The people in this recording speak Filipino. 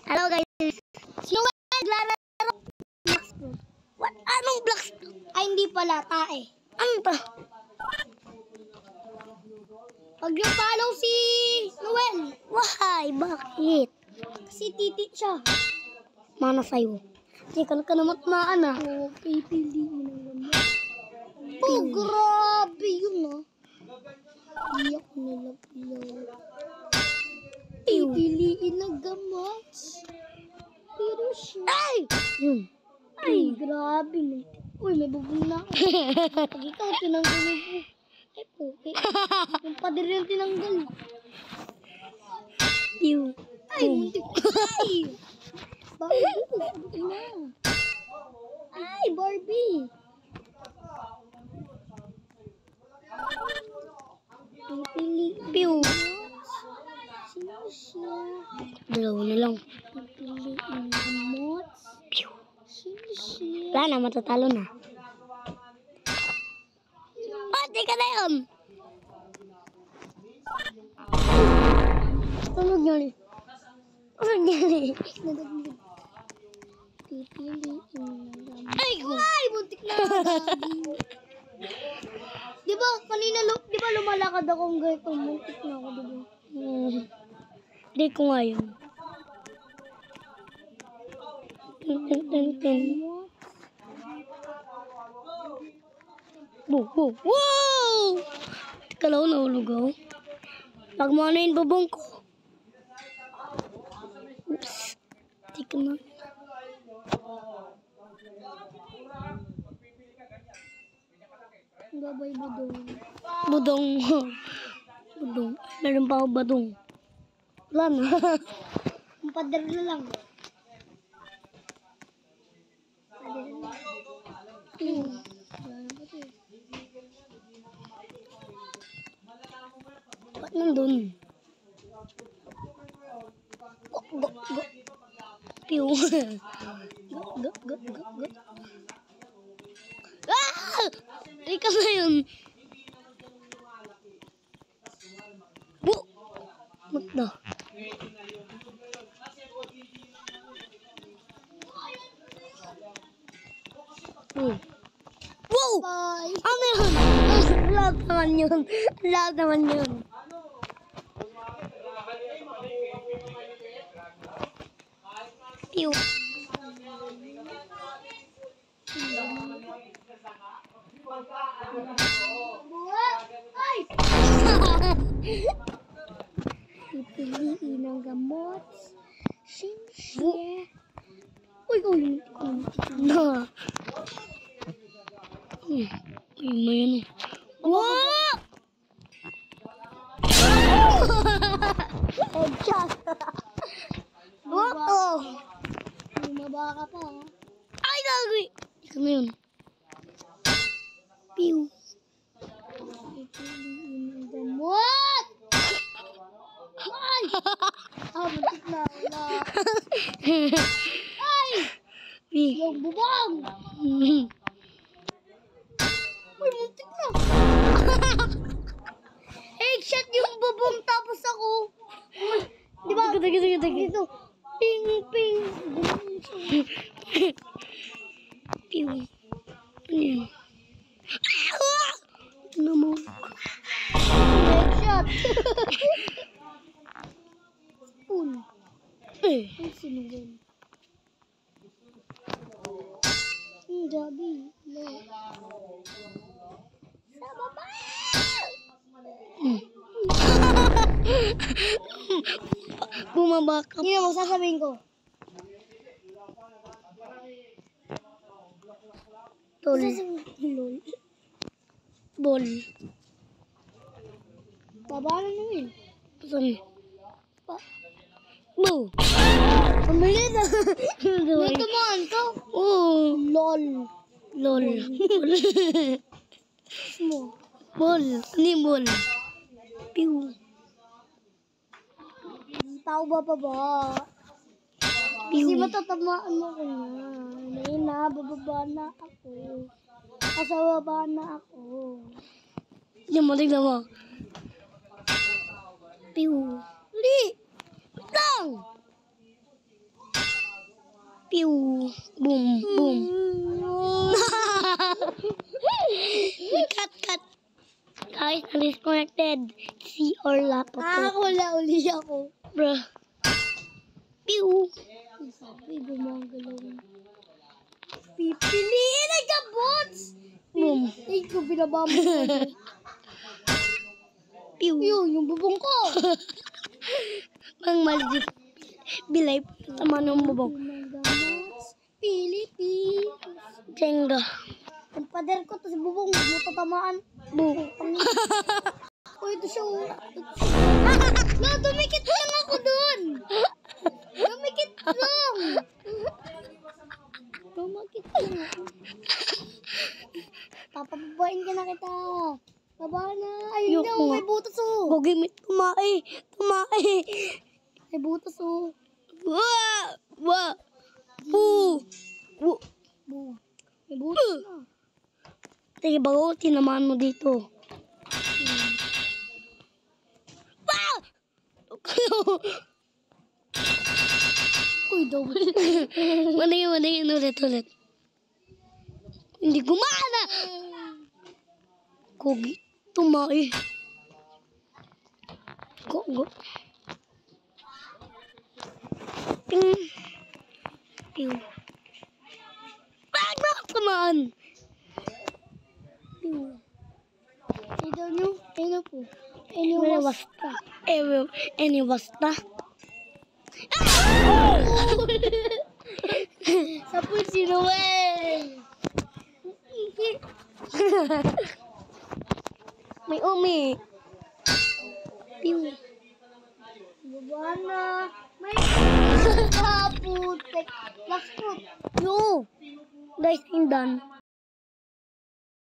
Hello guys. Sino ba naglalaro? What? Anong blocks? Ay, hindi pala. Tae. Ano to? Pag yung follow si Noel. Why? Bakit? Kasi titit siya. Mana sa'yo. Teka ka naman tumaan ah. Oo, pipiliin naman. Oh, grabe yun ah. Iyak nila pila. Pipiliin na gamot. Pero siya. Ay! Yun. Ay, grabe na. Uy, may bubong na ako. Pag ikaw, tinanggal mo po. Ay, puke. Yung pader yung tinanggal. Pew. Ay, muntik. Ay! Barbie. Ina. Ay, Barbie. Pipiliin. Pew. Sino siya? Dalawa na lang. Pipiliin gamot. Pew. Sino siya? Wala na, matatalo na. Pati ka na yun! Tunog nyo rin. Tunog nyo rin. Pipiliin gamot. Ay! Ay! Buntik na diba, kanina, diba lumalakad akong ganito, muntik na ako, diba? Hindi ko nga yun. Wow! Teka lang, nahulog ako. Pag mo na yung babong ko. Oops. Teka na. Babay budong. Budong. Budong. Meron pa ako badong. Wala na. Ang pader na lang. Pader na lang. Ba't nandun? Go. Pew. Go. Ah! Ika na yun. Bu! Magda. Wow! Bye! Ano yun? Loud naman yun. Loud naman yun. Pew. Ay! Pipiliin ang gamot. Siya. Uy. Na. Uy, may ano. Wow! Headshot. Wow! Bumaba ka pa. Ay, nagwi. Ito na yun. Pew. Pipiliin ang gamot. Ay! Muntik na. Wala. Ay! Yung bubong! Uy, muntik na. Headshot yung bubong tapos ako. Diba? Dito. Ping. Pew. Ano yan? Ano mo? Headshot. Spoon. Ay, sinugin. Gabi. No. Sa baba! Bumaba ka. Yun ang sasabihin ko. Tol. Lol. Bol. Tabanan mo yun. Saan? Boo! Pamili na. May tumaan ka? Oo. Lol. Mo. Bol. Ano yung bol? Pew. Tao ba? Kasi matatamaan mo ko na. Nina, bababa na ako. Nasa baba na ako. Tignan mo. Pew. Li! Lang! Pew. Boom, boom. Cut. Guys, disconnected. See or lapot. Wala uli ako. Bruh. Pew. Sabi, gumagalaw. Pipiliin ay kabots! Boom. Ay, ko binaba mo. Pew. Yung bubong ko. Pang maligit. Bilay. Tama ng bubong. Gamots. Pilipi. Jenga. Ang pader ko, tapos bubong, matatamaan. Boom. Oh, ito siya. No, dumikit lang ako dun. Dumikit lang. Dumikit lang ako. Papababain ka na kita. Baba na. Ayun Yok na, nga. may butas oh. Gugimit. Tumae. May butas oh. Wah. Boo. Boo. May butas na. Sige, bago tinamaan mo dito. Ah! Uy, double. Maningin ulit. Hindi gumana. Kogi, tumae. Go. Ting. Pew. Bakit tamaan? Ano po? Any basta. Sa po si Noel. May umi. Pew. Baba na. May kaputek. Last foot. No. Guys, done.